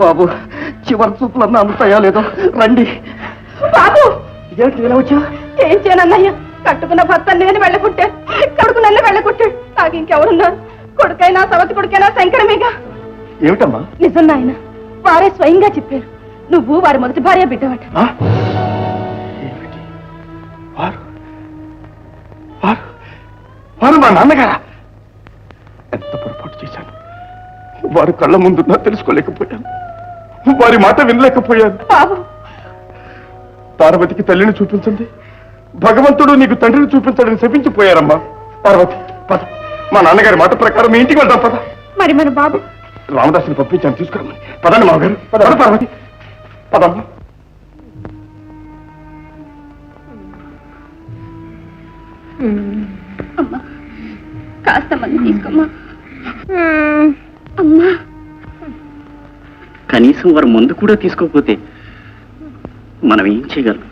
బాబు చివరి చూపులన్నా అందుతాయా లేదో రండి. బాబు ఇదేంటి ఇలా వచ్చా? ఏం చేయనన్నయ్య, కట్టుకున్న భర్త నేను వెళ్ళకుట్టాను, కొడుకు నన్ను వెళ్ళకుట్టాడు. నాకు ఇంకెవరున్నారు? కొడుకైనా సవతి కొడుకైనా శంకరమేగా. ఏమిటమ్మా? నిజం నాయన, వారే స్వయంగా చెప్పారు, నువ్వు వారి మొదటి భార్య బిడ్డవట. ఏమిటి? వారు వారు వారు మా నాన్నగారా? ఎంత పొరపాటు చేశాను. వారు కళ్ళ ముందున్నా తెలుసుకోలేకపోయాను, వారి మాట వినలేకపోయాను. బాబు, పార్వతికి తల్లిని చూపించండి, భగవంతుడు నీకు తండ్రిని చూపించడని శపించిపోయారమ్మా. పార్వతి పద, మా నాన్నగారి మాట ప్రకారం మీ ఇంటికి వెళ్దాం. పద. మరి మన బాబు? రామదాసుని పంపించాను, తీసుకురమ్మని. పదండి మామగారు. పద పార్వతి, పదమ్మా. అమ్మా, కాస్త మంది తీసుకోమ్మా. అమ్మా, కనీసం వారు మందు కూడా తీసుకోకపోతే మనం ఏం చేయగలం?